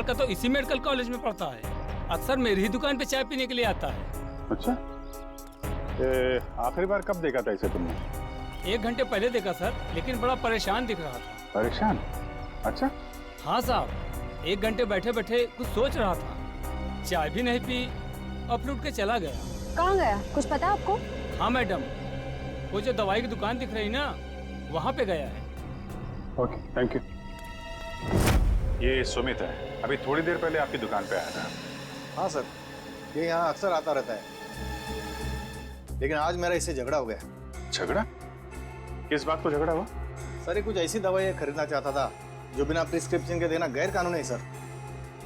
का तो इसी मेडिकल कॉलेज में पढ़ता है। अक्सर मेरी ही दुकान पे चाय पीने के लिए आता है। अच्छा, आखिरी बार कब देखा था इसे तुमने? 1 घंटे पहले देखा सर, लेकिन बड़ा परेशान दिख रहा था। परेशान? अच्छा। हाँ साहब, 1 घंटे बैठे बैठे कुछ सोच रहा था। चाय भी नहीं पी और फिर उठ के चला गया। कहाँ गया, कुछ पता है आपको? हाँ मैडम, वो जो दवाई की दुकान दिख रही ना, वहाँ पे गया है। Okay, thank you. ये सुमित है, अभी थोड़ी देर पहले आपकी दुकान पे आया था। हाँ सर, ये यहाँ अक्सर आता रहता है, लेकिन आज मेरा इससे झगड़ा हो गया। झगड़ा? किस बात को झगड़ा हुआ? सर ये कुछ ऐसी दवाई खरीदना चाहता था जो बिना प्रिस्क्रिप्शन के देना गैर कानूनी है सर,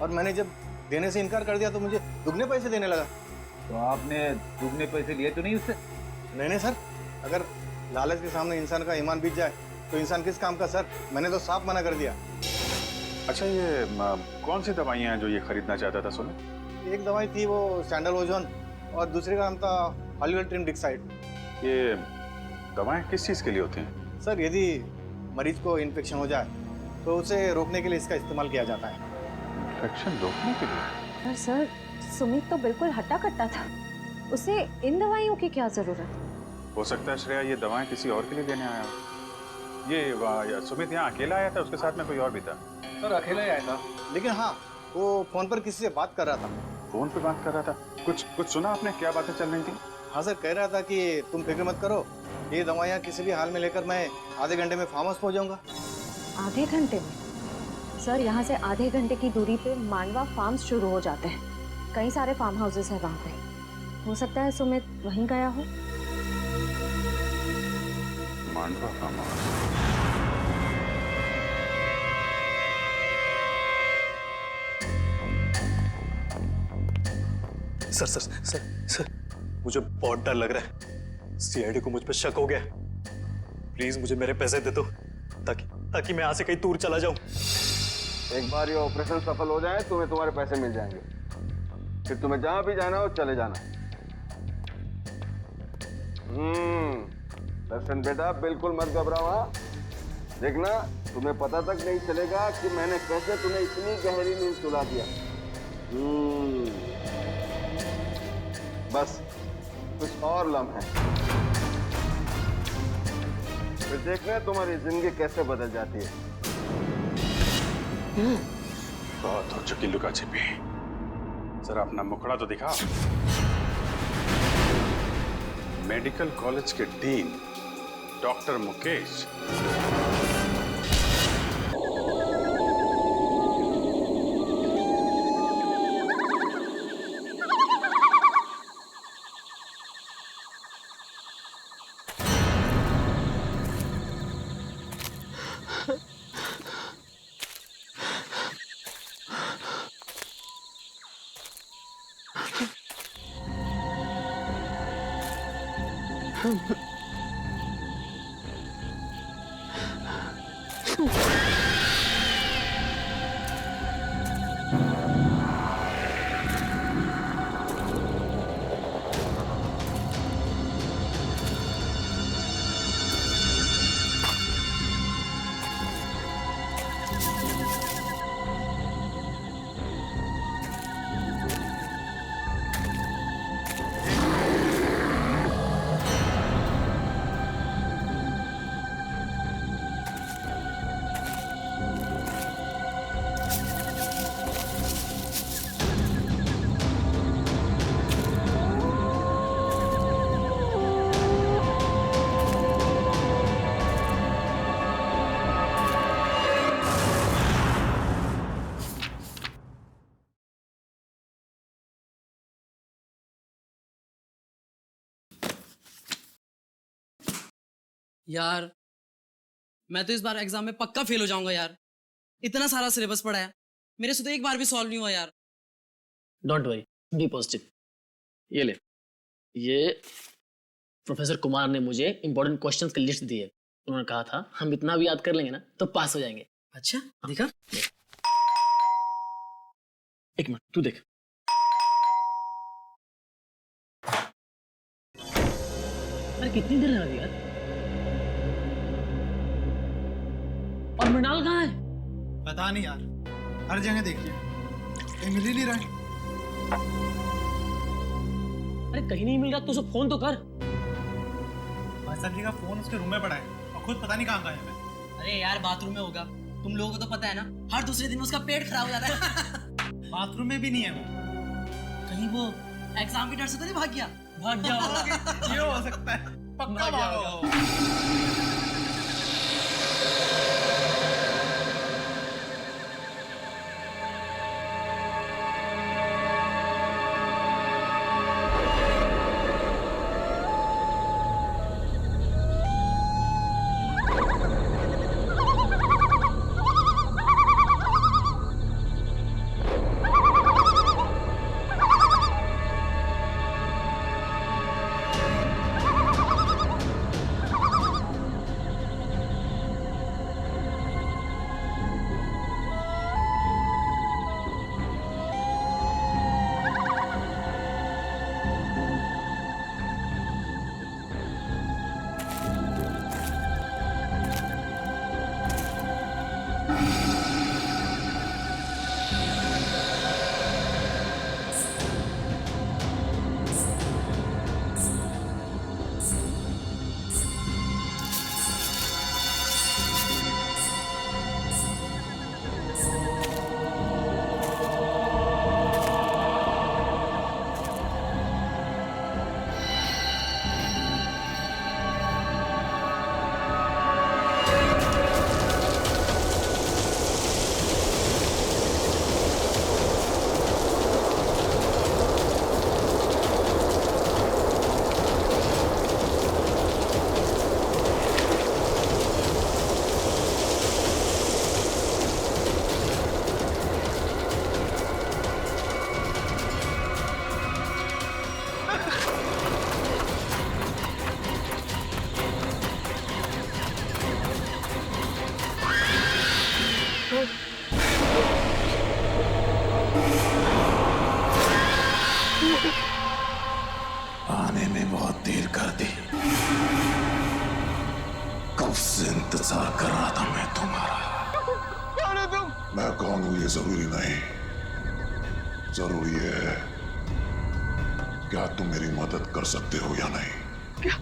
और मैंने जब देने से इनकार कर दिया तो मुझे दुगने पैसे देने लगा। तो आपने दुगने पैसे लिए तो नहीं उससे? नहीं सर, अगर लालच के सामने इंसान का ईमान बीत जाए तो इंसान किस काम का सर, मैंने तो साफ मना कर दिया। अच्छा, ये कौन सी दवाइयाँ हैं जो ये खरीदना चाहता था सुमित? एक दवाई थी वो सैंडलोजोन और दूसरी का नाम था हॉलीवुड डिक्साइड। ये दवाएं किस चीज़ के लिए होती हैं? सर यदि मरीज को इन्फेक्शन हो जाए तो उसे रोकने के लिए इसका इस्तेमाल किया जाता है। इन्फेक्शन रोकने के लिए? पर सर, सुमित तो बिल्कुल हट्टा कट्टा था, उसे इन दवाइयों की क्या जरूरत? हो सकता है श्रेया ये दवाएं किसी और के लिए देने आया हो। ये सुमित यहाँ अकेला आया था, उसके साथ में कोई और भी था? सर अकेला ही आया था, लेकिन हाँ वो फोन पर किसी से बात कर रहा था। फोन पे बात कर रहा था? कुछ सुना आपने, क्या बातें चल रही थी? हाँ सर, कह रहा था कि तुम फिक्र मत करो, ये दवाइयाँ किसी भी हाल में लेकर मैं आधे घंटे में फार्म हाउस पहुँच जाऊँगा। आधे घंटे में? सर यहाँ से आधे घंटे की दूरी पे मांडवा फार्म्स शुरू हो जाते हैं, कई सारे फार्म हाउसेस हैं वहाँ पे। हो सकता है सुमित वहीं गया हो। Mandwa farm house? Sir sir sir sir मुझे बहुत डर लग रहा है। सीआईडी को मुझ पर शक हो गया। प्लीज मुझे मेरे पैसे दे दो ताकि मैं यहाँ से कहीं दूर चला जाऊं। एक बार ये ऑपरेशन सफल हो जाए तुम्हें तुम्हारे पैसे मिल जाएंगे, फिर तुम्हें जहां भी जाना हो चले जाना। दर्शन बेटा बिल्कुल मत घबराओ। हाँ देखना, तुम्हें पता तक नहीं चलेगा कि मैंने कैसे तुम्हें इतनी गहरी नींद सुला दिया। बस कुछ और लम्हे, फिर देखना तुम्हारी जिंदगी कैसे बदल जाती है। बहुत हो चुकी लुका छिपी, जरा अपना मुखड़ा तो दिखाओ। मेडिकल कॉलेज के डीन डॉक्टर मुकेश। यार मैं तो इस बार एग्जाम में पक्का फेल हो जाऊंगा यार। इतना सारा सिलेबस पढ़ा है, मेरे से तो एक बार भी सॉल्व नहीं हुआ यार। Don't worry, be positive. ये ले, ये प्रोफेसर कुमार ने मुझे इंपॉर्टेंट क्वेश्चंस की लिस्ट दी है। उन्होंने कहा था हम इतना भी याद कर लेंगे ना तो पास हो जाएंगे। अच्छा दिखा। एक मिनट तू देख। अरे कितनी देर लगा दी यार। और मृणाल कहाँ है? पता नहीं यार, हर जगह देखिए मिल ही नहीं रहा है। अरे कहीं नहीं मिल रहा तो उसे फोन तो कर। भाई साहब जी का फोन उसके रूम में पड़ा है और खुद पता नहीं कहाँ गायब है। अरे यार बाथरूम में होगा, तुम लोगों को तो पता है ना, हर दूसरे दिन उसका पेट खराब हो जाता है। बाथरूम में भी नहीं है वो। कहीं वो एग्जाम के डर से तो नहीं भाग गया? भाग गया होगा। ये हो सकता है, पक्का भाग गया भागा होगा। होगा। आने में बहुत देर कर दी। कब से इंतजार कर रहा था मैं तुम्हारा। मैं कौन हूं ये जरूरी नहीं, जरूरी है क्या तुम मेरी मदद कर सकते हो या नहीं। क्या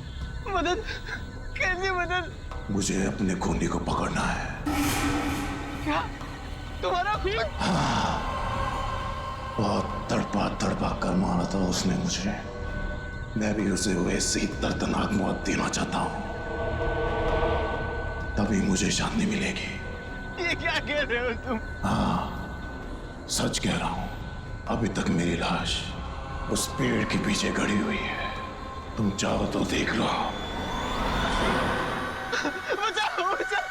मदद? कैसी मदद? मुझे अपने खूनी को पकड़ना है। क्या तुम्हारा खून? बहुत तड़पा तड़पा कर मारा था उसने मुझे। मैं भी उसे वैसे ही दर्दनाक मौत देना चाहता हूं, तभी मुझे शांति मिलेगी। ये क्या कह रहे हो तुम? हाँ, सच कह रहा हूं। अभी तक मेरी लाश उस पेड़ के पीछे गड़ी हुई है। तुम चाहो तो देख लो। बचाओ बचाओ।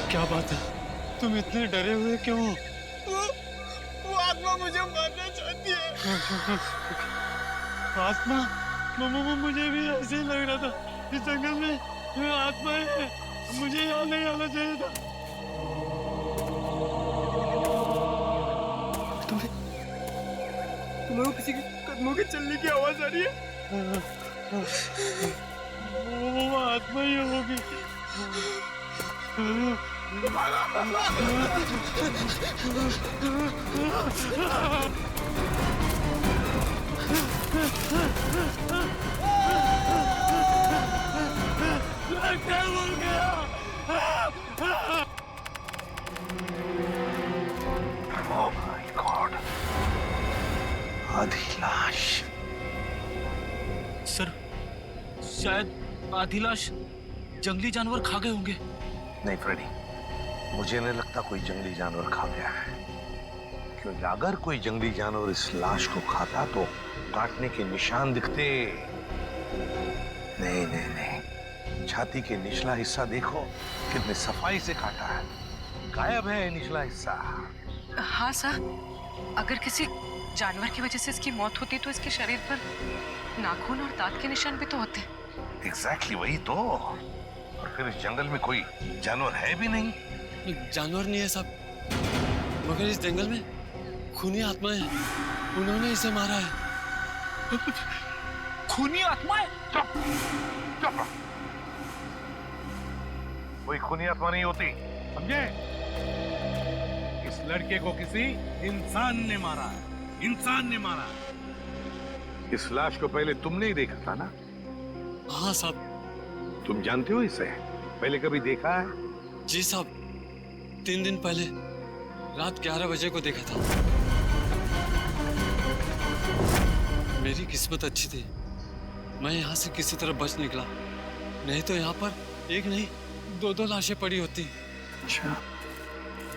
क्या बात है, तुम इतने डरे हुए क्यों हो? वो आत्मा मुझे मारना चाहती है। आत्मा? मुझे भी ऐसे ही लग रहा था। इस जंगल में आत्माएं हैं, मुझे यहाँ नहीं आना चाहिए था। तुम्हें किसी के कदमों के चलने की आवाज आ रही है। वो आत्मा ही होगी। Oh my God. आधी लाश। सर शायद आधी लाश जंगली जानवर खा गए होंगे। नहीं फ्रेडी, मुझे नहीं लगता कोई जंगली जानवर खा गया है, क्योंकि अगर कोई जंगली जानवर इस लाश को खाता तो काटने के निशान दिखते। नहीं नहीं नहीं, छाती के निचला हिस्सा देखो, कितनी सफाई से काटा है, गायब है निचला हिस्सा। हाँ सर, अगर किसी जानवर की वजह से इसकी मौत होती तो इसके शरीर पर नाखून और दांत के निशान भी तो होते। एग्जैक्टली वही तो। और फिर इस जंगल में कोई जानवर है भी नहीं। जानवर नहीं है साहब, मगर इस जंगल में खूनी आत्माएं हैं, उन्होंने इसे मारा है। खूनी आत्माएं? चुप चुप, कोई खूनी आत्मा नहीं होती, समझे? इस लड़के को किसी इंसान ने मारा है, इंसान ने मारा है। इस लाश को पहले तुमने ही देखा था ना? हाँ साहब। तुम जानते हो इसे? पहले कभी देखा है? जी साहब, 3 दिन पहले रात 11 बजे को देखा था। मेरी किस्मत अच्छी थी, मैं यहाँ से किसी तरह बच निकला, नहीं तो यहाँ पर एक नहीं 2 लाशें पड़ी होती। अच्छा,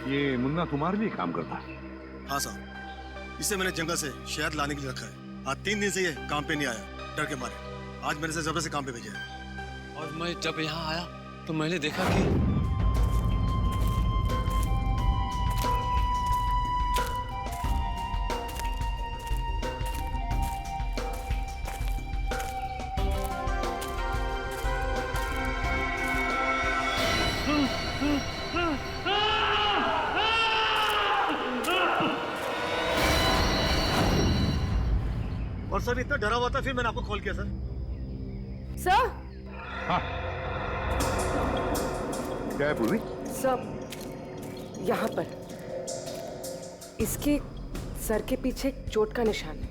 ये मुन्ना तुम्हारे लिए काम करता है? हाँ साहब, इसे मैंने जंगल से शहद लाने के लिए रखा है। आज 3 दिन से ये काम पे नहीं आया, डर के मारे। आज मैंने इसे जबरदस्ती काम पे भेजा है। और मैं जब यहाँ आया तो मैंने देखा कि और सर इतना डरा हुआ था, फिर मैंने आपको कॉल किया सर। सर क्या है पूर्वी? सर, यहाँ पर इसके सर के पीछे एक चोट का निशान है।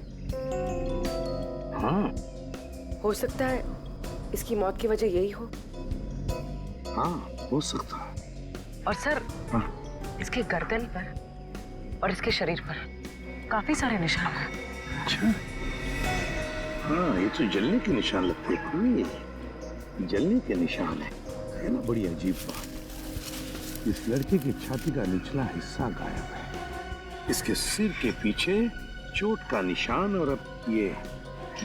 हाँ, हो सकता है इसकी मौत की वजह यही हो। हाँ हो सकता है। और सर, हाँ। इसके गर्दन पर और इसके शरीर पर काफी सारे निशान हैं। अच्छा, हाँ ये तो जलने के निशान लगते हैं पूर्वी, जलने के निशान है ना? बड़ी अजीब बात। इस लड़के की छाती का निचला हिस्सा गायब है, इसके सिर के पीछे चोट का निशान, और अब ये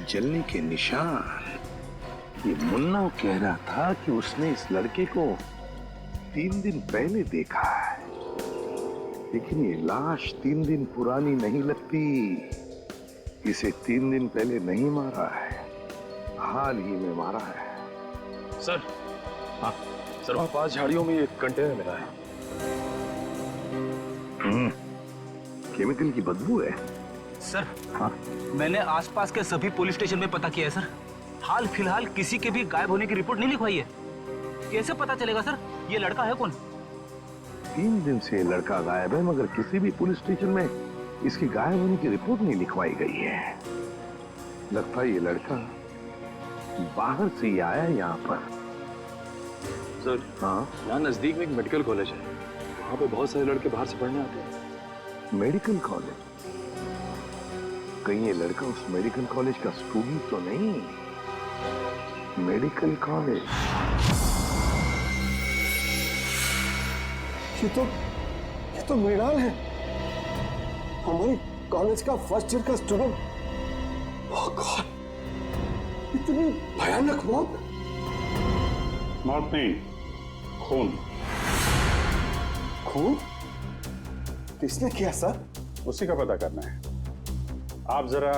जलने के निशान। ये मुन्ना कह रहा था कि उसने इस लड़के को 3 दिन पहले देखा है, लेकिन ये लाश 3 दिन पुरानी नहीं लगती। इसे 3 दिन पहले नहीं मारा है, हाल ही में मारा है। सर, हाँ सर, वहाँ 5 झाड़ियों में एक कंटेनर मिला है। केमिकल की बदबू है सर। हाँ, मैंने आसपास के सभी पुलिस स्टेशन में पता किया है सर, हाल फिलहाल किसी के भी गायब होने की रिपोर्ट नहीं लिखवाई है। कैसे पता चलेगा सर ये लड़का है कौन? 3 दिन से लड़का गायब है, मगर किसी भी पुलिस स्टेशन में इसकी गायब होने की रिपोर्ट नहीं लिखवाई गई है। लगता है ये लड़का बाहर से ही आया है यहाँ पर। सर, हाँ, यहाँ नजदीक में एक मेडिकल कॉलेज है, वहाँ पे बहुत सारे लड़के बाहर से पढ़ने आते हैं। Medical college? कहीं ये लड़का उस मेडिकल कॉलेज का स्टूडेंट तो नहीं? मेडिकल कॉलेज, ये तो मृणाल है, हमारे कॉलेज का फर्स्ट ईयर का स्टूडेंट। ओह गॉड, इतनी भयानक मौत। मौत नहीं, खून। खून? किसने किया सर? उसी का पता करना है। आप जरा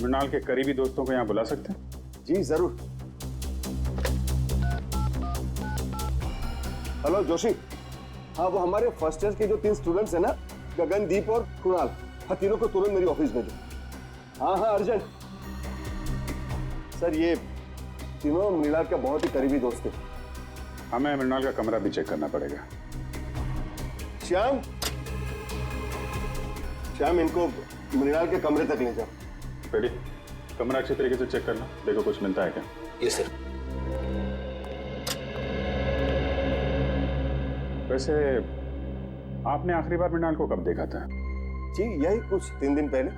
मृणाल के करीबी दोस्तों को यहाँ बुला सकते हैं? जी जरूर। हेलो जोशी, हाँ वो हमारे फर्स्ट ईयर के जो 3 स्टूडेंट्स हैं ना, गगनदीप और कुणाल, हाँ तीनों को तुरंत मेरी ऑफिस भेजो। हाँ हाँ अर्जेंट। सर ये तीनों मृणाल का बहुत ही करीबी दोस्त है। हमें मृणाल का कमरा भी चेक करना पड़ेगा। श्याम, श्याम इनको मृणाल के कमरे तक ले जाओ। रेडी? कमरा अच्छे तरीके से चेक करना, देखो कुछ मिलता है क्या। Yes sir. वैसे आपने आखिरी बार मृणाल को कब देखा था? जी यही कुछ 3 दिन पहले।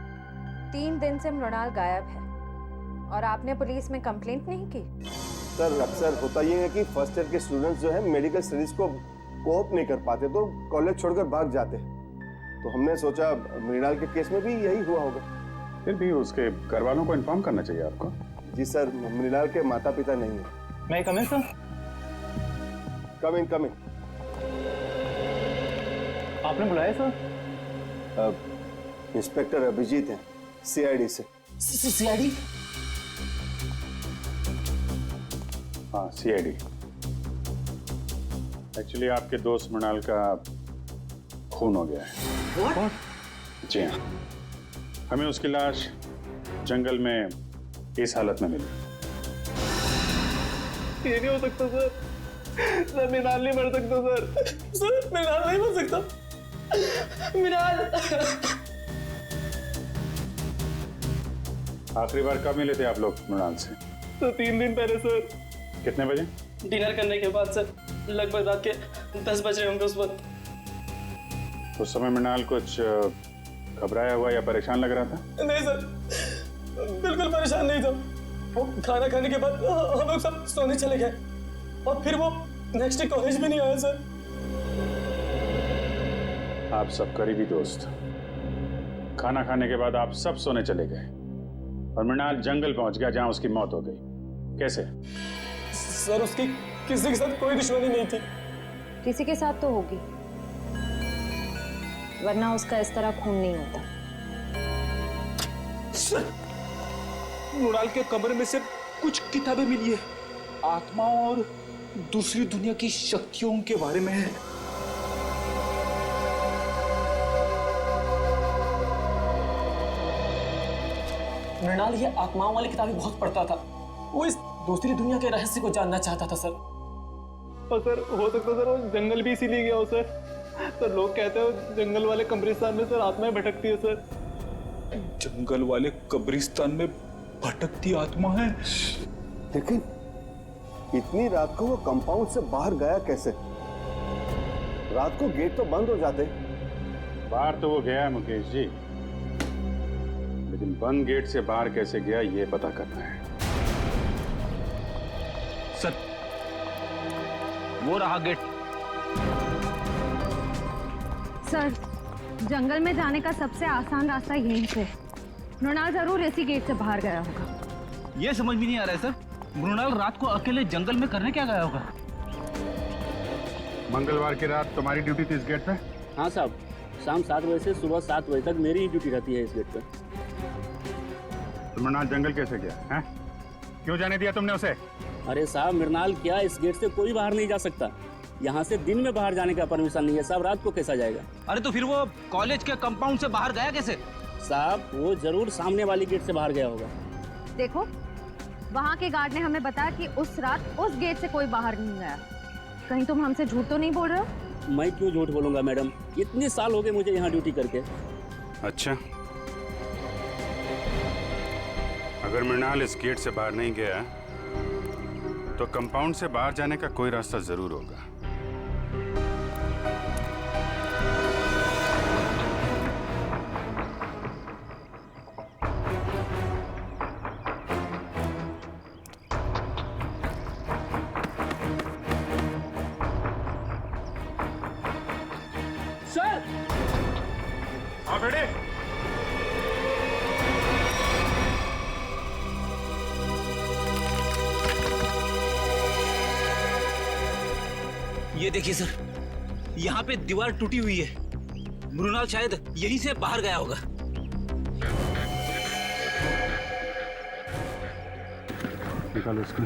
3 दिन से मृणाल गायब है और आपने पुलिस में कंप्लेंट नहीं की? सर अक्सर होता ये है कि फर्स्ट ईयर के स्टूडेंट्स जो है मेडिकल स्टडीज को कोऑप नहीं कर पाते तो कॉलेज छोड़कर भाग जाते हैं। तो हमने सोचा मृणाल के केस में भी यही हुआ होगा। फिर भी उसके घर वालों को इन्फॉर्म करना चाहिए आपको। जी सर, मृणाल के माता पिता नहीं है। मैं कम इन सर? कम इन। आपने बुलाया सर? इंस्पेक्टर अभिजीत हैं, सीआईडी से। सीआईडी? हाँ सीआईडी। एक्चुअली आपके दोस्त मृणाल का खून हो गया है। What? जी हाँ, हमें उसकी लाश जंगल में इस हालत में मिली। ये नहीं हो सकता सर। सर मृणाल नहीं मर सकता सर। सर मृणाल नहीं मर सकता। मृणाल। आखिरी बार कब मिले थे आप लोग मृणाल से? तो 3 दिन पहले सर। कितने बजे? डिनर करने के बाद सर, लगभग रात के 10 बज रहे होंगे उस वक्त। उस समय मृणाल कुछ घबराया हुआ या परेशान लग रहा था? नहीं सर, बिल्कुल परेशान नहीं था। वो खाना खाने के बाद हम लोग सब सोने चले गए और फिर वो नेक्स्ट डे कॉलेज भी नहीं आया सर। आप सब करीबी दोस्त, खाना खाने के बाद आप सब सोने चले गए और मृणाल जंगल पहुंच गया जहां उसकी मौत हो गई। कैसे? सर उसकी किसी के साथ कोई दुश्मनी नहीं थी। किसी के साथ तो होगी, वरना उसका इस तरह खून नहीं होता। सर मृणाल के कमरे में से कुछ किताबें मिली है, आत्माओं और दूसरी दुनिया की शक्तियों के बारे में है। मृणाल ये आत्माओं वाली किताबें बहुत पढ़ता था। वो इस दूसरी दुनिया के रहस्य को जानना चाहता था सर। और सर हो सकता सर वो जंगल भी इसीलिए गया हो सर। सर लोग कहते हैं जंगल वाले कब्रिस्तान में सर आत्माएं भटकती है सर। जंगल वाले कब्रिस्तान में भटकती आत्मा है। लेकिन इतनी रात को वो कंपाउंड से बाहर गया कैसे? रात को गेट तो बंद हो जाते। बाहर तो वो गया है मुकेश जी, लेकिन बंद गेट से बाहर कैसे गया ये पता करना है। सर वो रहा गेट। सर, जंगल में जाने का सबसे आसान रास्ता यहीं से। मृणाल जरूर इसी गेट से बाहर गया होगा। ये समझ में नहीं आ रहा है सर, मृणाल रात को अकेले जंगल में करने क्या गया होगा? मंगलवार की रात तुम्हारी ड्यूटी थी इस गेट पे? हाँ साहब, शाम 7 बजे से सुबह 7 बजे तक मेरी ही ड्यूटी रहती है इस गेट पे। तो मृणाल जंगल कैसे गया है? क्यों जाने दिया तुमने उसे? अरे साहब मृणाल क्या, इस गेट से कोई बाहर नहीं जा सकता। यहाँ से दिन में बाहर जाने का परमिशन नहीं है साहब, रात को कैसा जाएगा? अरे तो फिर वो कॉलेज के कंपाउंड से बाहर गया कैसे? साहब वो जरूर सामने वाली गेट से बाहर गया होगा। देखो, वहाँ के गार्ड ने हमें बताया कि उस रात उस गेट से कोई बाहर नहीं गया। कहीं तुम हमसे झूठ तो नहीं बोल रहे हो? मैं क्यों झूठ बोलूंगा मैडम, इतने साल हो गए मुझे यहाँ ड्यूटी करके। अच्छा, अगर मृणाल इस गेट से बाहर नहीं गया तो कंपाउंड से बाहर जाने का कोई रास्ता जरूर होगा। सर हाँ बेटे, ये देखिए सर, यहाँ पे दीवार टूटी हुई है। मृणाल शायद यहीं से बाहर गया होगा। निकालो इसको।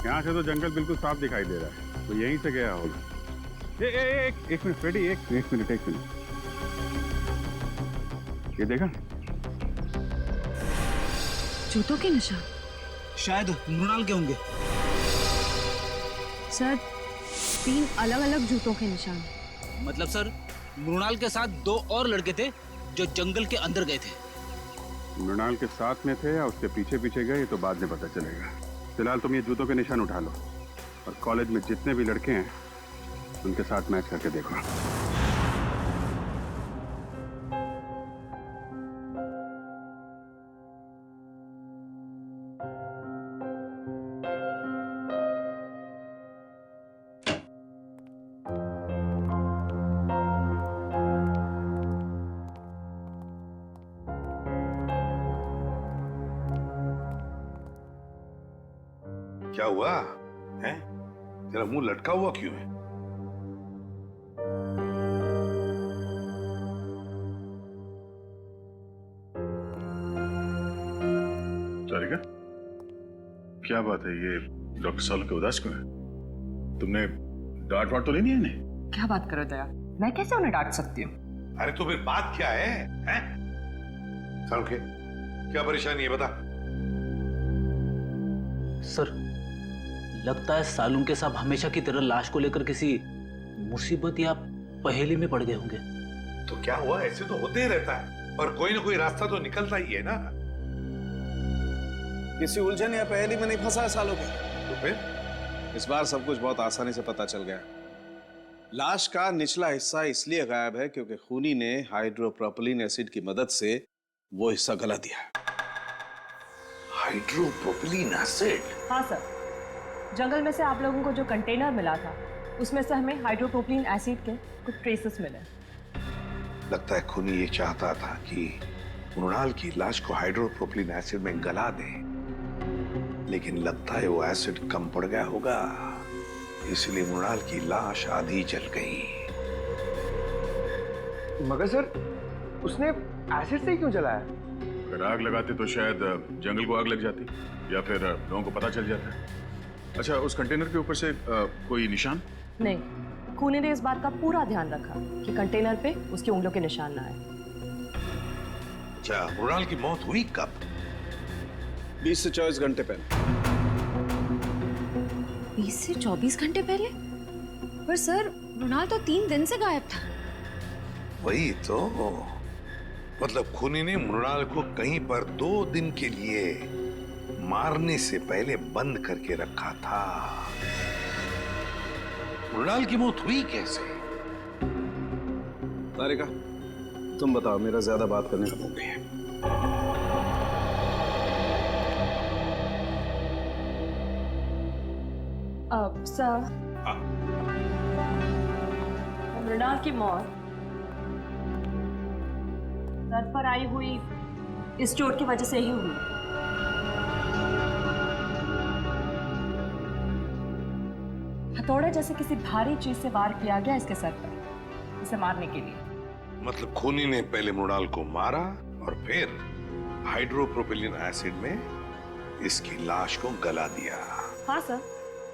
यहाँ से तो जंगल बिल्कुल साफ दिखाई दे रहा है, तो यहीं से गया होगा। एक मिनट फ्रेडी, एक मिनट। ये देखा, जूतों के निशान? शायद मृणाल के होंगे। सर 3 अलग-अलग जूतों के निशान। मतलब सर मृणाल के साथ 2 और लड़के थे जो जंगल के अंदर गए थे। मृणाल के साथ में थे या उसके पीछे पीछे गए ये तो बाद में पता चलेगा। फिलहाल तुम ये जूतों के निशान उठा लो और कॉलेज में जितने भी लड़के हैं उनके साथ मैच करके देखो। क्या हुआ है? तेरा मुंह लटका हुआ क्यों है? सारिका, क्या बात है? ये डॉक्टर सालू के उदास क्यों है? तुमने डांट वाट तो नहीं दिया इन्हें? क्या बात करो दया, मैं कैसे उन्हें डांट सकती हूँ? अरे तो फिर बात क्या है? हैं? सालू क्या परेशानी है बता। सर लगता है सालून के साहब हमेशा की तरह लाश को लेकर किसी मुसीबत या पहेली में पड़ गए होंगे। तो क्या हुआ? ऐसे तो होते ही रहता है और कोई ना कोई रास्ता तो निकलता ही है ना। किसी उलझन या पहेली में नहीं फंसा है सालों के। तो फिर इस बार सब कुछ बहुत आसानी से पता चल गया। लाश का निचला हिस्सा इसलिए गायब है क्योंकि खूनी ने हाइड्रोप्रोपिलीन एसिड की मदद से वो हिस्सा गला दिया। हाइड्रोप्रोपिलीन एसिड? हाँ सर, जंगल में से आप लोगों को जो कंटेनर मिला था उसमें से हमें हाइड्रोप्रोपिलीन एसिड के कुछ ट्रेसेस मिले। लगता है खूनी ये चाहता था कि मृणाल की लाश को हाइड्रोप्रोपिलीन एसिड में गला दे, लेकिन लगता है वो एसिड कम पड़ गया होगा, इसलिए मृणाल की लाश आधी जल गई। मगर सर उसने एसिड से क्यों जलाया? अगर आग लगाते तो शायद जंगल को आग लग जाती या फिर लोगों को पता चल जाता। अच्छा, उस कंटेनर के ऊपर से कोई निशान? नहीं, खूनी ने इस बात का पूरा ध्यान रखा कि कंटेनर पे उसकी उंगलियों के निशान ना आए। अच्छा, मृणाल की मौत हुई कब? 20 से 24 घंटे पहले। 20 से 24 घंटे पहले? पर सर मृणाल तो 3 दिन से गायब था। वही तो, मतलब खूनी ने मृणाल को कहीं पर 2 दिन के लिए मारने से पहले बंद करके रखा था। मृणाल की मौत हुई कैसे? तारिका, तुम बताओ, मेरा ज्यादा बात करने का मौका है। सर, मृणाल की मौत सर पर आई हुई इस चोट की वजह से ही हुई। हथौड़े जैसे किसी भारी चीज से वार किया गया इसके सर पर, इसे मारने के लिए। मतलब खूनी ने पहले मृणाल को मारा और फिर हाइड्रोप्रोपिलीन एसिड में इसकी लाश को गला दिया। हाँ सर,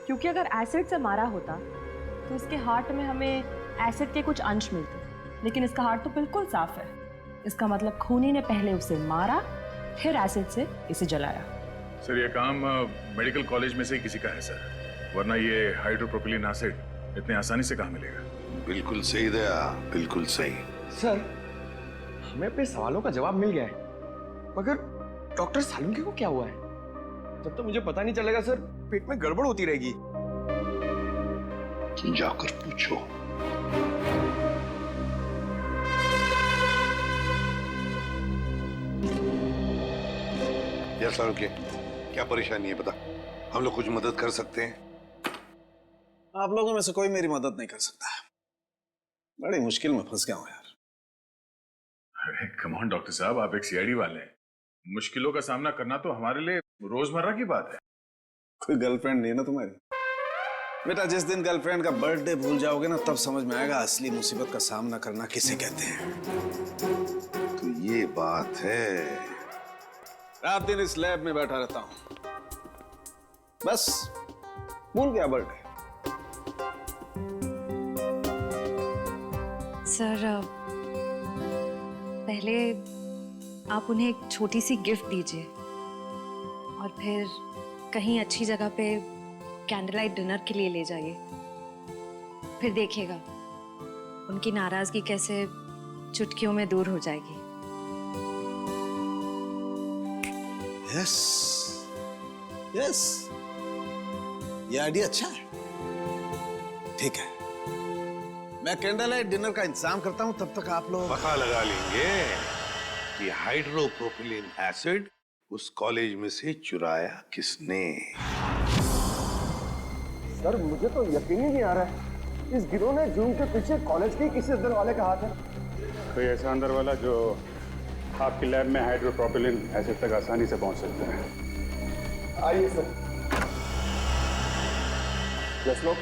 क्योंकि अगर एसिड से मारा होता तो इसके हार्ट में हमें एसिड के कुछ अंश मिलते, लेकिन इसका हार्ट तो बिल्कुल साफ है। इसका मतलब खूनी ने पहले उसे मारा, फिर एसिड से इसे जलाया। सर ये काम मेडिकल कॉलेज में से ही किसी का है सर, वरना ये हाइड्रोप्रोपिलीन एसिड इतने आसानी से कहाँ मिलेगा? बिल्कुल सही दया, बिल्कुल सही। सर हमें अपने सवालों का जवाब मिल गया है, मगर डॉक्टर सालुंके को क्या हुआ है? जब तक मुझे पता नहीं चलेगा सर, पेट में गड़बड़ होती रहेगी। जाकर पूछो। यार सालुंके, क्या परेशानी है बता, हम लोग कुछ मदद कर सकते हैं? आप लोगों में से कोई मेरी मदद नहीं कर सकता। बड़ी मुश्किल में फंस गया हूं यार। अरे कम ऑन डॉक्टर साहब, आप एक सीआईडी वाले हैं, मुश्किलों का सामना करना तो हमारे लिए रोजमर्रा की बात है। कोई गर्लफ्रेंड नहीं है ना तुम्हारी? बेटा, जिस दिन गर्लफ्रेंड का बर्थडे भूल जाओगे ना, तब समझ में आएगा असली मुसीबत का सामना करना किसे कहते हैं। तो ये बात है। रात दिन इस लैब में बैठा रहता हूं, बस भूल गया बर्थडे। सर पहले आप उन्हें एक छोटी सी गिफ्ट दीजिए, और फिर कहीं अच्छी जगह पे कैंडल लाइट डिनर के लिए ले जाइए। फिर देखिएगा उनकी नाराजगी कैसे चुटकियों में दूर हो जाएगी। यस यस, ये आइडिया अच्छा है। ठीक है, मैं कैंडल लाइट डिनर का इंतजाम करता हूं, तब तक आप लोग पता लगा लेंगे कि हाइड्रोप्रोपिलीन एसिड उस कॉलेज में से चुराया किसने। सर मुझे तो यकीन ही नहीं आ रहा है, इस गिरोह ने जूम के पीछे कॉलेज के किसी अंदर वाले का हाथ है। कोई ऐसा अंदर वाला जो आपकी लैब में हाइड्रोप्रोपिलीन एसिड तक आसानी से पहुंच सकते हैं। आइए सर। यस लोग,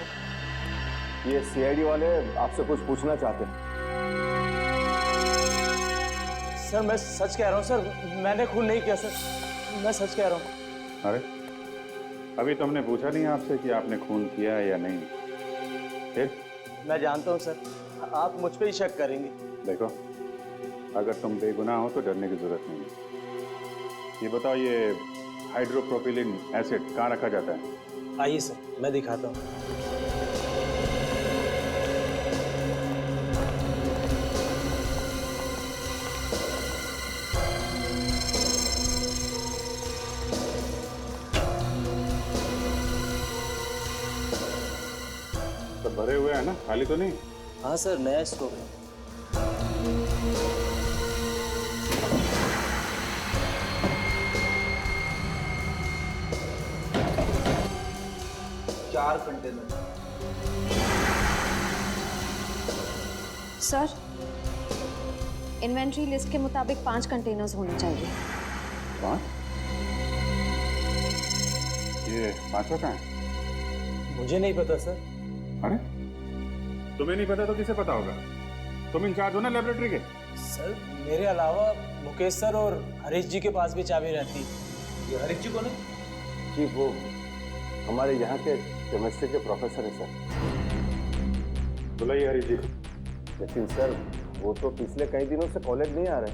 ये सीआईडी वाले आपसे कुछ पूछना चाहते हैं। सर मैं सच कह रहा हूँ सर, मैंने खून नहीं किया सर, मैं सच कह रहा हूँ। अरे अभी तो हमने पूछा नहीं आपसे कि आपने खून किया है या नहीं। फिर मैं जानता हूँ सर, आप मुझ पे ही शक करेंगे। देखो, अगर तुम बेगुनाह हो तो डरने की जरूरत नहीं है। ये बताओ, ये हाइड्रोप्रोपिलीन एसिड कहाँ रखा जाता है? आइए सर, मैं दिखाता हूँ। तो भरे हुए हैं ना, खाली तो नहीं? हाँ सर, नया स्टॉक है। चार कंटेनर। सर, इन्वेंट्री लिस्ट के मुताबिक 5 कंटेनर्स होने चाहिए। 5? ये 5वां कहाँ है? मुझे नहीं पता सर। अरे तुम्हें नहीं पता तो किसे पता होगा? तुम इंचार्ज हो ना लेबोरेटरी के। सर मेरे अलावा मुकेश सर और हरीश जी के पास भी चाबी रहती है। ये हरीश जी कौन है? जी वो हमारे यहाँ के केमिस्ट्री के प्रोफेसर हैं सर। बुलाइए हरीश जी। लेकिन सर वो तो पिछले कई दिनों से कॉलेज नहीं आ रहे।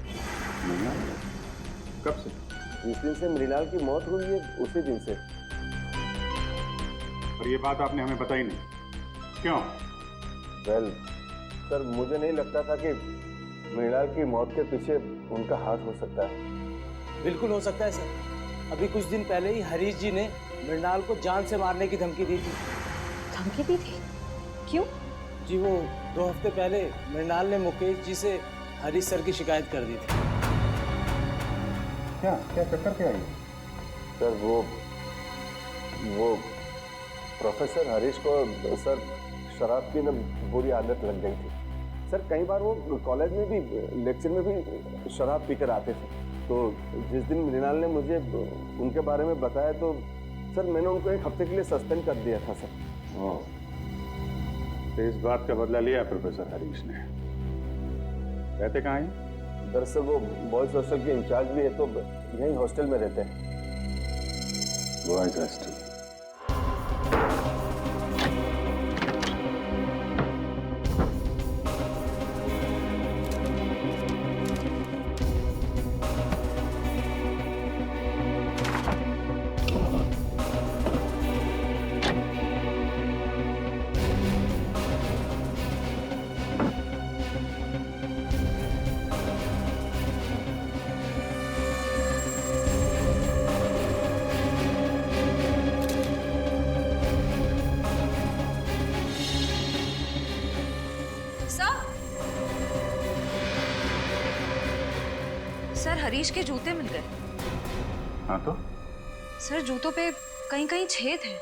नहीं आ रहे? कब से? जिस दिन से मृणाल की मौत हुई है उसी दिन से। और ये बात आपने हमें बताई नहीं, क्यों? वेल सर, मुझे नहीं लगता था कि मृणाल की मौत के पीछे उनका हाथ हो सकता है। बिल्कुल हो सकता है सर। अभी कुछ दिन पहले ही हरीश जी ने मृणाल को जान से मारने की धमकी दी थी। धमकी दी थी? क्यों? जी वो 2 हफ्ते पहले मृणाल ने मुकेश जी से हरीश सर की शिकायत कर दी थी। क्या क्या चक्कर क्या है? सर वो प्रोफेसर हरीश को सर शराब की ना बुरी आदत लग गई थी। सर कई बार वो कॉलेज में भी लेक्चर में भी शराब पीकर आते थे। तो जिस दिन मृणाल ने मुझे उनके बारे में बताया तो सर मैंने उनको 1 हफ्ते के लिए सस्पेंड कर दिया था सर। तो इस बात का बदला लिया प्रोफेसर हरीश ने। रहते कहाँ हैं? दरअसल वो बॉयज हॉस्टल के इंचार्ज भी है, तो यही हॉस्टल में रहते हैं। Boys hostel. सर, हरीश के जूते मिल गए। हाँ तो? सर जूतों पे कहीं कहीं छेद है।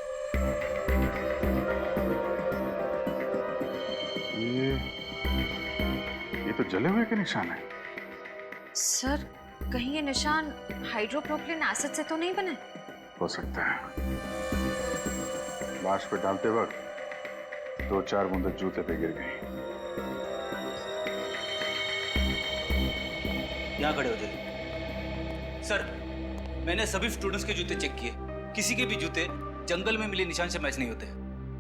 ये तो जले हुए के निशान है। सर कहीं ये निशान हाइड्रोप्रोपिलीन एसिड से तो नहीं बने? हो सकता है। लाश पे डालते वक्त 2-4 बूंदें जूते पे गिर गई। यहाँ खड़े हो जाइए। सर मैंने सभी स्टूडेंट्स के जूते चेक किए, किसी के भी जूते जंगल में मिले निशान से मैच नहीं होते।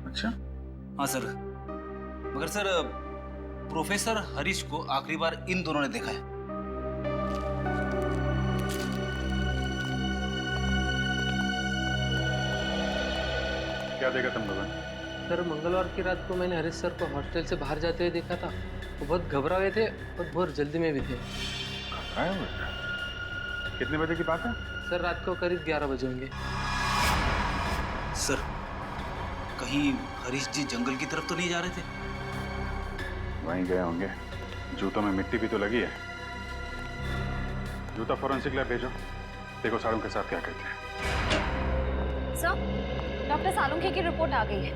अच्छा? हाँ सर, मगर सर प्रोफेसर हरीश को आखिरी बार इन दोनों ने देखा है। क्या देखा तुम लोगों ने? सर मंगलवार की रात को मैंने हरीश सर को हॉस्टल से बाहर जाते हुए देखा था। वो बहुत घबरा हुए थे और बहुत जल्दी में भी थे। घबराए हुए थे? कितने बजे की बात है? सर रात को करीब 11 बजे होंगे। सर कहीं हरीश जी जंगल की तरफ तो नहीं जा रहे थे? वहीं गए होंगे। जूतों में मिट्टी भी तो लगी है। जूता फॉरेंसिक लैब भेजो, देखो सालों के साथ क्या कहते हैं। सर, डॉक्टर सालुंखे की रिपोर्ट आ गई है।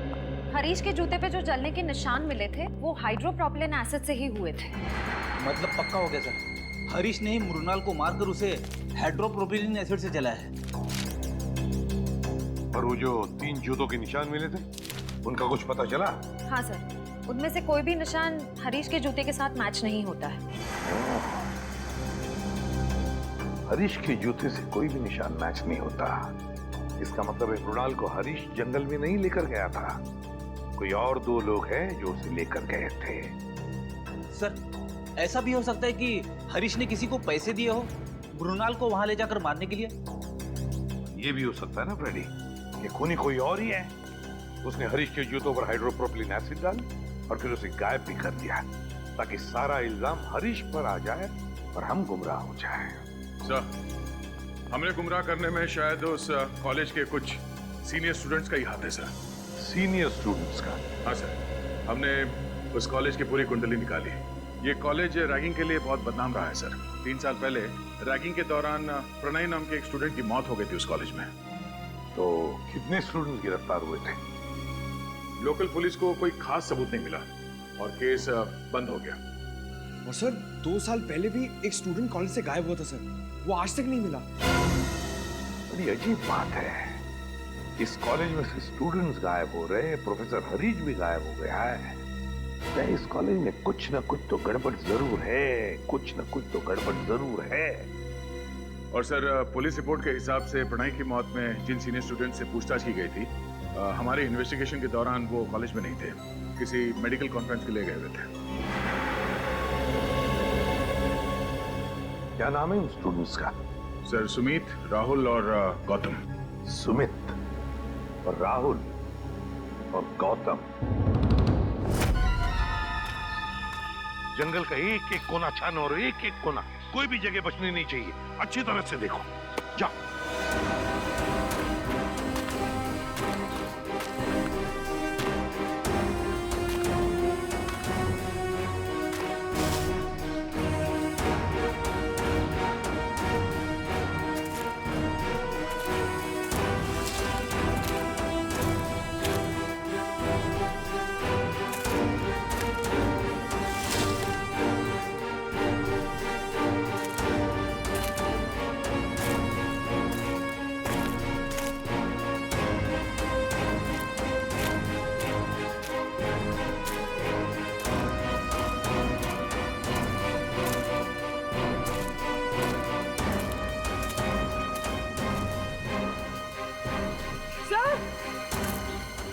हरीश के जूते पे जो जलने के निशान मिले थे वो हाइड्रोप्रोपिलीन एसिड से ही हुए थे। मतलब पक्का हो गया सर, हरीश ने ही मृणाल को मारकर उसे हाइड्रोप्रोपिलीन एसिड से जलाया है। और वो जो 3 जूतों के निशान मिले थे उनका कुछ पता चला? हाँ सर, उनमें से कोई भी निशान हरीश के जूते के साथ मैच नहीं होता है। हरीश के जूते से कोई भी निशान मैच नहीं होता। इसका मतलब है मृणाल को हरीश जंगल में नहीं लेकर गया था, कोई और 2 लोग हैं जो उसे लेकर गए थे। सर ऐसा भी हो सकता है कि हरीश ने किसी को पैसे दिए हो मृणाल को वहां ले जाकर मारने के लिए। ये भी हो सकता है ना फ्रेडी कि खूनी कोई और ही है। उसने हरीश के जूतों पर हाइड्रोप्रोपिलीन एसिड डाल और फिर उसे गायब भी कर दिया ताकि सारा इल्जाम हरीश पर आ जाए और हम गुमराह हो जाए। सर, हमें गुमराह करने में शायद उस कॉलेज के कुछ सीनियर स्टूडेंट्स का ही हाथ है सर। सीनियर स्टूडेंट्स का? हाँ सर, हमने उस कॉलेज की पूरी कुंडली निकाली। ये कॉलेज रैगिंग के लिए बहुत बदनाम रहा है सर। 3 साल पहले रैगिंग के दौरान प्रणय नाम के एक स्टूडेंट की मौत हो गई थी उस कॉलेज में। तो कितने स्टूडेंट गिरफ्तार हुए थे? लोकल पुलिस को कोई खास सबूत नहीं मिला और केस बंद हो गया। और सर 2 साल पहले भी एक स्टूडेंट कॉलेज से गायब हुआ था सर, वो आज तक नहीं मिला। बड़ी अजीब बात है, इस कॉलेज में से स्टूडेंट्स गायब हो रहे हैं, प्रोफेसर हरीश भी गायब हो गया है। इस कॉलेज में कुछ न कुछ तो गड़बड़ जरूर है, कुछ न कुछ तो गड़बड़ जरूर है। और सर पुलिस रिपोर्ट के हिसाब से प्रणय की मौत में जिन सीनियर स्टूडेंट से पूछताछ की गई थी, हमारे इन्वेस्टिगेशन के दौरान वो कॉलेज में नहीं थे, किसी मेडिकल कॉन्फ्रेंस के लिए गए हुए थे। क्या नाम है उन स्टूडेंट्स का? सर सुमित, राहुल और गौतम। सुमित और राहुल और गौतम। जंगल का एक एक कोना छानो और एक एक कोना, कोई भी जगह बचनी नहीं चाहिए। अच्छी तरह से देखो, जाओ।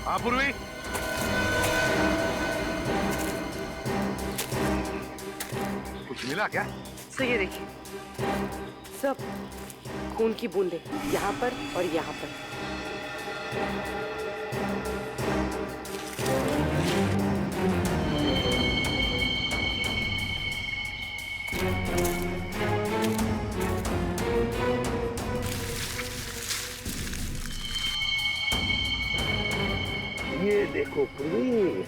हाँ पूर्वी, कुछ मिला क्या? सर ये देखिए, सब खून की बूंदें यहाँ पर और यहाँ पर। ये देखो पूर्वी,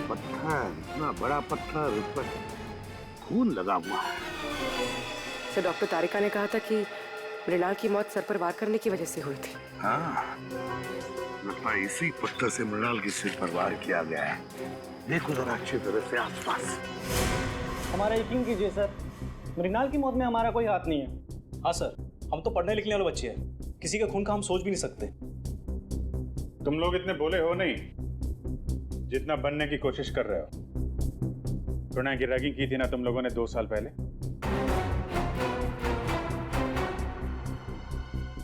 पत्थर, इतना बड़ा पत्थर, उस पर खून लगा हुआ है। सर डॉक्टर तारिका ने कहा था कि मृणाल की मौत सर पर वार करने की वजह से हुई थी। हाँ, लगता है इसी पत्थर से मृणाल के सिर पर वार किया गया है। देखो जरा अच्छी तरह से आसपास। हमारा यकीन कीजिए सर, मृणाल की मौत में हमारा कोई हाथ नहीं है। हाँ सर, हम तो पढ़ने लिखने वाले बच्चे हैं, किसी के खून का हम सोच भी नहीं सकते। तुम लोग इतने भोले हो नहीं जितना बनने की कोशिश कर रहे हो। प्रणय की रैगिंग की थी ना तुम लोगों ने 2 साल पहले।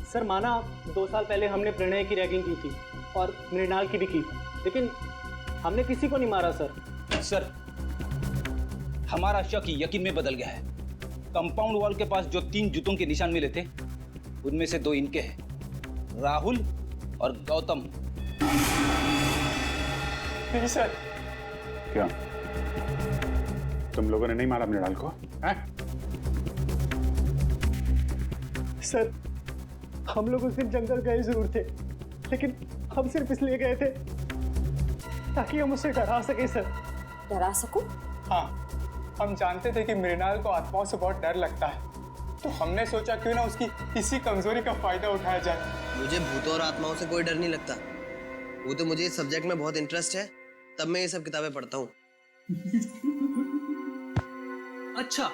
सर माना 2 साल पहले हमने प्रणय की रैगिंग की थी और मृणाल की भी की, लेकिन हमने किसी को नहीं मारा सर। सर हमारा शक यकीन में बदल गया है। कंपाउंड वॉल के पास जो 3 जूतों के निशान मिले थे उनमें से 2 इनके हैं, राहुल और गौतम। नहीं सर। क्या तुम लोगों ने नहीं मारा मृणाल को? हैं? सर हम लोग उस दिन जंगल गए जरूर थे, लेकिन हम सिर्फ इसलिए गए थे ताकि हम उसे डरा सके सर। डरा सको? हाँ, हम जानते थे कि मृणाल को आत्माओं से बहुत डर लगता है, तो हमने सोचा क्यों ना उसकी इसी कमजोरी का फायदा उठाया जाए। मुझे भूतों और आत्माओं से कोई डर नहीं लगता। वो तो मुझे इस सब्जेक्ट में बहुत इंटरेस्ट है, तब मैं ये सब किताबें पढ़ता हूँ। अच्छा,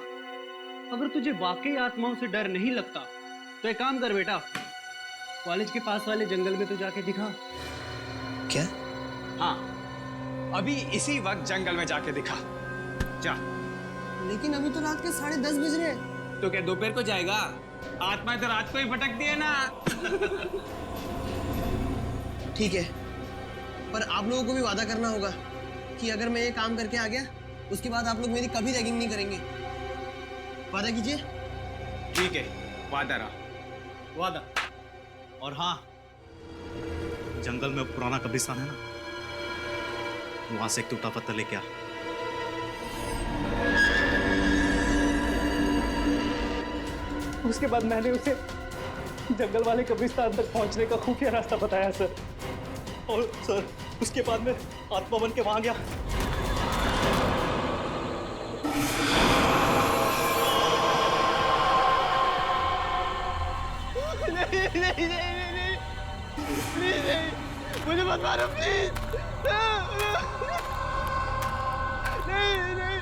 अगर तुझे वाकई आत्माओं से डर नहीं लगता तो एक काम कर बेटा, कॉलेज के पास वाले जंगल में तो जाके दिखा। क्या? हाँ, अभी इसी वक्त जंगल में जाके दिखा जा। लेकिन अभी तो रात के 10:30 बज रहे हैं। तो क्या दोपहर को जाएगा? आत्मा तो रात को ही भटकती है ना। ठीक है, पर आप लोगों को भी वादा करना होगा कि अगर मैं ये काम करके आ गया उसके बाद आप लोग मेरी कभी रैगिंग नहीं करेंगे। वादा कीजिए। ठीक है, वादा रहा। वादा। और हाँ, जंगल में पुराना कब्रिस्तान है ना, वहां से एक टूटा पत्थर लेके आ। उसके बाद मैंने उसे जंगल वाले कब्रिस्तान तक पहुंचने का खुफिया रास्ता बताया सर। और सर उसके बाद मैं आत्मा बन के वहां गया। नहीं नहीं नहीं नहीं प्लीज नहीं, मुझे मत मारो प्लीज। नहीं नहीं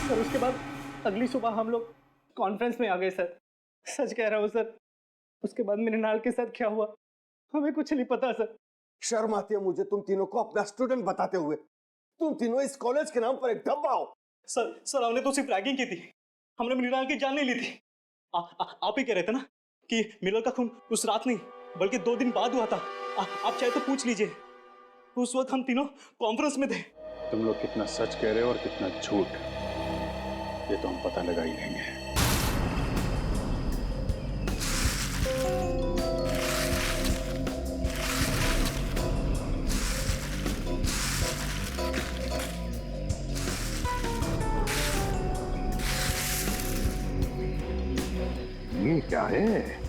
सर। उसके बाद अगली सुबह हम लोग कॉन्फ्रेंस में आ गए सर। सच कह रहा हूँ सर, उसके बाद मृणाल के साथ क्या हुआ हमें कुछ नहीं पता सर। शर्म आती है मुझे तुम तीनों को अपना स्टूडेंट बताते हुए। तुम तीनों इस कॉलेज के नाम पर एक धब्बा हो। सर हमने तो सिर्फ रैगिंग की थी, हमने मृणाल की जान नहीं ली थी। आप ही कह रहे थे ना कि मृणाल का खून उस रात नहीं बल्कि 2 दिन बाद हुआ था। आप चाहे तो पूछ लीजिए, उस वक्त हम तीनों कॉन्फ्रेंस में थे। तुम लोग कितना सच कह रहे हो और कितना झूठ, ये तो हम पता लगा ही लेंगे। ये क्या है?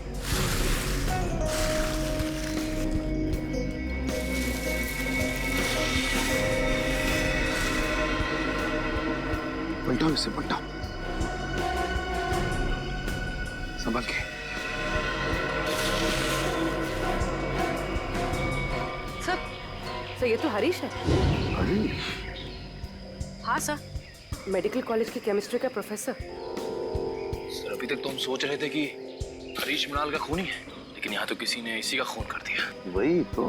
पलटाओ इसे, पलटाओ संभल के। सर ये तो हरीश है। हरीश? हाँ सर, मेडिकल कॉलेज की केमिस्ट्री का प्रोफेसर। सर अभी तक तो हम सोच रहे थे कि हरीश मृणाल का खूनी है, लेकिन यहाँ तो किसी ने इसी का खून कर दिया। वही तो,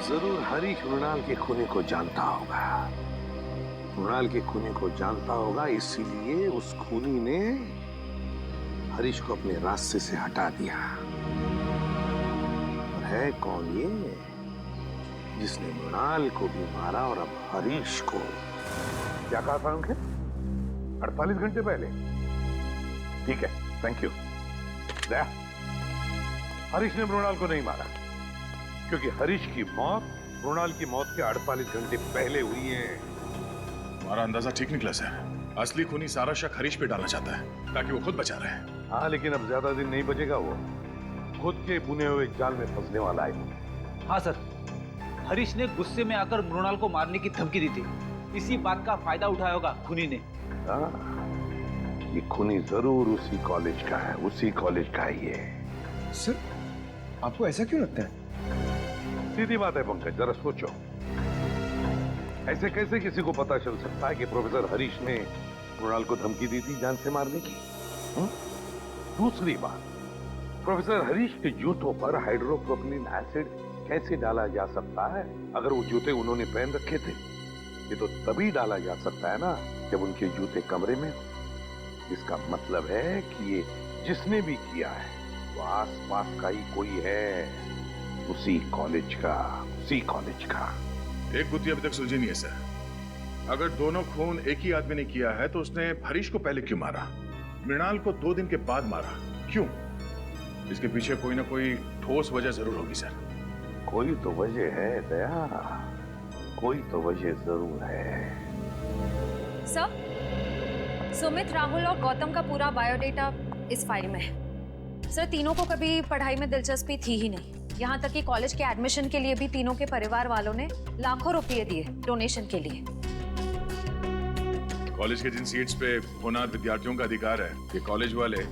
जरूर हरीश मृणाल के खूनी को जानता होगा। मृणाल के खूनी को जानता होगा, इसीलिए उस खूनी ने हरीश को अपने रास्ते से हटा दिया। और है कौन ये जिसने मृणाल को भी मारा और अब हरीश को? क्या कहा था उनके? 48 घंटे पहले? ठीक है, थैंक यू। दया, हरीश ने मृणाल को नहीं मारा, क्योंकि हरीश की मौत मृणाल की मौत के 48 घंटे पहले हुई है। हमारा अंदाजा ठीक निकला सर। असली खूनी सारा शक हरीश पे डालना चाहता है ताकि वो खुद बचा रहे। हाँ, लेकिन अब ज्यादा दिन नहीं बचेगा, वो खुद के बुने हुए जाल में फंसने वाला है। हाँ सर, हरीश ने गुस्से में आकर मृणाल को मारने की धमकी दी थी। इसी बात का फायदा उठाया होगा खूनी ने। हाँ, ये खूनी जरूर उसी कॉलेज का है, उसी कॉलेज का है ये। सर आपको ऐसा क्यों लगता है? सीधी बात है पंकज, जरा सोचो, ऐसे कैसे किसी को पता चल सकता है कि प्रोफेसर हरीश ने मृणाल को धमकी दी थी जान से मारने की? दूसरी बात, प्रोफेसर हरीश के जूतों पर हाइड्रोप्रोपिलीन एसिड कैसे डाला जा सकता है? अगर वो जूते उन्होंने पहन रखे थे, ये तो तभी डाला जा सकता है ना जब उनके जूते कमरे में हो। इसका मतलब है कि ये जिसने भी किया है वो आसपास का ही कोई है। उसी कॉलेज का। एक गुत्थी अभी तक सुलझी नहीं है सर। अगर दोनों खून एक ही आदमी ने किया है तो उसने हरीश को पहले क्यों मारा, मृणाल को 2 दिन के बाद मारा, क्यों? इसके पीछे कोई ना कोई ठोस वजह जरूर होगी सर। कोई तो वजह है दया, कोई तो वजह जरूर है। सर, सुमित, राहुल और गौतम का पूरा बायोडेटा इस फाइल में है। सर, तीनों को कभी पढ़ाई में दिलचस्पी थी ही नहीं। यहाँ तक कि कॉलेज के एडमिशन के लिए भी तीनों के परिवार वालों ने लाखों रुपए दिए डोनेशन के लिए। कॉलेज के जिन सीट्स पे होनहार विद्यार्थियों का अधिकार है, ये कॉलेज वाले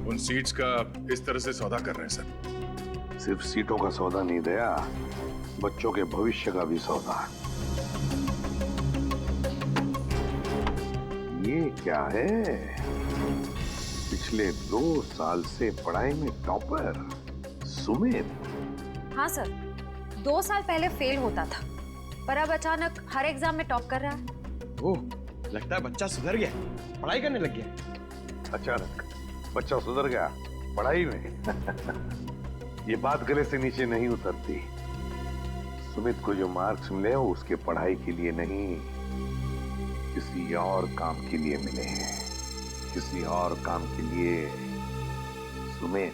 उन सीट्स का इस तरह से सौदा कर रहे हैं सर। सिर्फ सीटों का सौदा नहीं दया, बच्चों के भविष्य का भी सौदा। ये क्या है? पिछले 2 साल से पढ़ाई में टॉपर सुमित। हाँ सर, 2 साल पहले फेल होता था, पर अब अचानक हर एग्जाम में टॉप कर रहा है। ओह, लगता है बच्चा सुधर गया, पढ़ाई करने लग गया। अचानक बच्चा सुधर गया पढ़ाई में? ये बात गले से नीचे नहीं उतरती। सुमित को जो मार्क्स मिले वो उसके पढ़ाई के लिए नहीं, किसी और काम के लिए मिले हैं, किसी और काम के लिए। सुमित,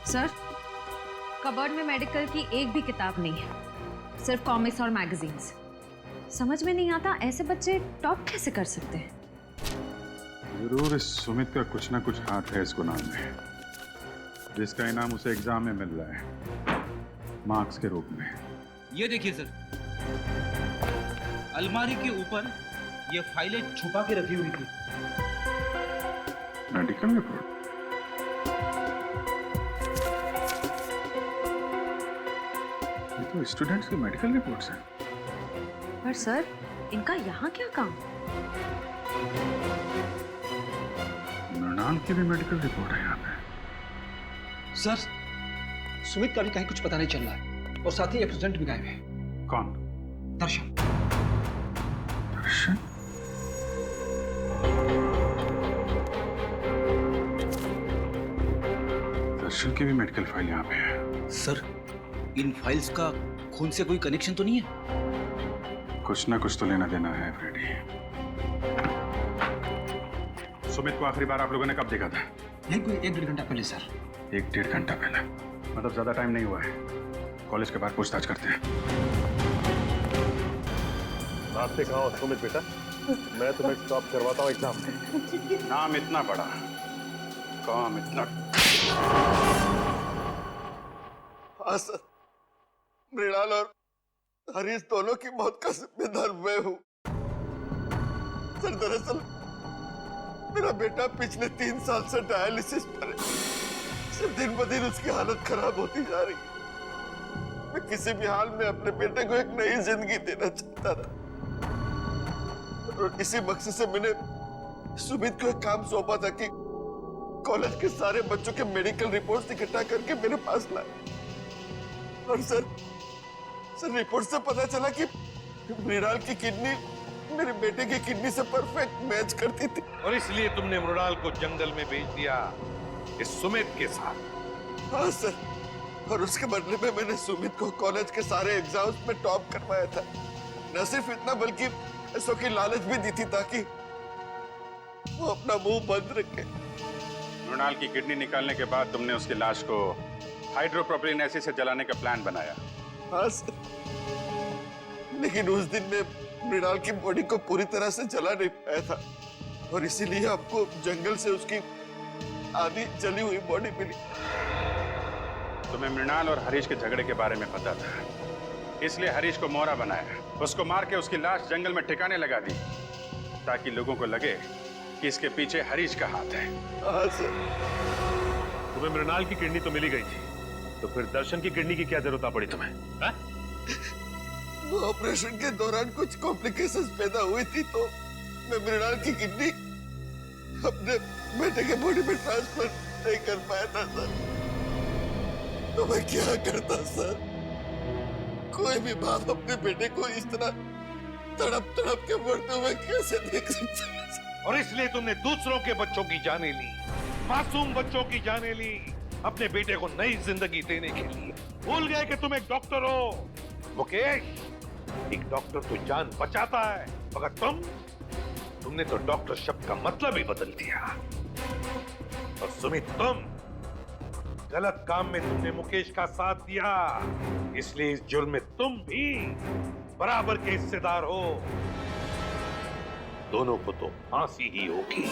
सर, कबर्ड में मेडिकल की एक भी किताब नहीं है, सिर्फ कॉमिक्स और मैगजीन्स। समझ में नहीं आता ऐसे बच्चे टॉप कैसे कर सकते हैं। जरूर इस सुमित का कुछ ना कुछ हाथ है इस गुनाह में, जिसका इनाम उसे एग्जाम में मिल रहा है मार्क्स के रूप में। ये देखिए सर, अलमारी के ऊपर ये फाइलें छुपा के रखी हुई थी। Medical report? ये तो स्टूडेंट्स की मेडिकल रिपोर्ट्स हैं। पर सर, इनका यहाँ क्या काम? मृणाल की भी मेडिकल रिपोर्ट है यहाँ पे। सर, सुमित का भी कहीं कुछ पता नहीं चल रहा है, और साथ ही एक स्टूडेंट भी गायब है। कौन? दर्शन। दर्शन? दर्शन की भी मेडिकल फाइल यहाँ पे है। सर, इन फाइल्स का खून से कोई कनेक्शन तो नहीं है? कुछ ना कुछ तो लेना देना है फ्रेडी। सुमित को आखिरी बार आप लोगों ने कब देखा था? यही कोई 1-1.5 घंटा पहले सर। 1-1.5 घंटा पहले? मतलब ज्यादा टाइम नहीं हुआ है। कॉलेज के बाहर पूछताछ करते हैं। रास्ते कहाँ हो सुमित बेटा? मैं तुम्हें स्टॉप करवाता हूँ एग्जाम में। नाम इतना बड़ा, काम इतना। हाँ सर, मृणाल और हरीश दोनों की मौत का जिम्मेदार मैं हूँ। सर, दरअसल मेरा बेटा पिछले 3 साल से डायलिसिस पर है। सिर्फ दिन ब दिन उसकी हालत खराब होती जा रही है। मैं किसी भी हाल में अपने बेटे को एक नई जिंदगी देना चाहता था, और इसी मकसद से मैंने सुमित को एक काम सौंपा था कि कॉलेज के सारे बच्चों के मेडिकल रिपोर्ट्स इकट्ठा करके मेरे पास लाए। और सर, रिपोर्ट से पता चला कि मृणाल की किडनी मेरे बेटे की किडनी से परफेक्ट मैच करती थी। और इसलिए तुमने मृणाल को जंगल में भेज दिया इस सुमित के साथ? हाँ सर, और उसके बदले में मैंने सुमित को कॉलेज के सारे एग्जाम्स में टॉप करवाया था। न सिर्फ इतना बल्कि पैसों की लालच भी दी थी ताकि वो अपना मुंह बंद रखे। मृणाल की किडनी निकालने के बाद तुमने उसकी लाश को हाइड्रोप्रोपिलीन एसिड से जलाने का प्लान बनाया। हाँ सर, लेकिन उस दिन में मृणाल की बॉडी को पूरी तरह से जला नहीं पाया था, और इसीलिए आपको जंगल से उसकी आधी जली हुई बॉडी मिली। तुम्हें मृणाल और हरीश के झगड़े के बारे में पता था, इसलिए हरीश को मोहरा बनाया, उसको मार के उसकी लाश जंगल में ठिकाने लगा दी, ताकि लोगों को लगे कि इसके पीछे हरीश का हाथ है। हाँ सर। तुम्हें मृणाल की किडनी तो मिली गई थी, तो फिर दर्शन की किडनी की क्या जरूरत पड़ी तुम्हें? वो ऑपरेशन के दौरान कुछ कॉम्प्लिकेशंस पैदा हुई थी, तो मैं मृणाल की किडनी अपने बेटे के बॉडी में ट्रांसफर नहीं कर पाया था सर। तो मैं क्या करता सर? कोई भी बाप अपने बेटे को इस तरह तड़प तड़प के मरते हुए कैसे देख सकता है? और इसलिए तुमने दूसरों के बच्चों की जानें ली, मासूम बच्चों की जानें ली, अपने बेटे को नई जिंदगी देने के लिए। भूल गए कि तुम एक डॉक्टर हो। मुकेश, एक डॉक्टर तो जान बचाता है, मगर तुमने तो डॉक्टर शब्द का मतलब ही बदल दिया। और सुमित, तुम गलत काम में तुमने मुकेश का साथ दिया, इसलिए इस जुर्म में तुम भी बराबर के हिस्सेदार हो। दोनों को तो फांसी ही होगी।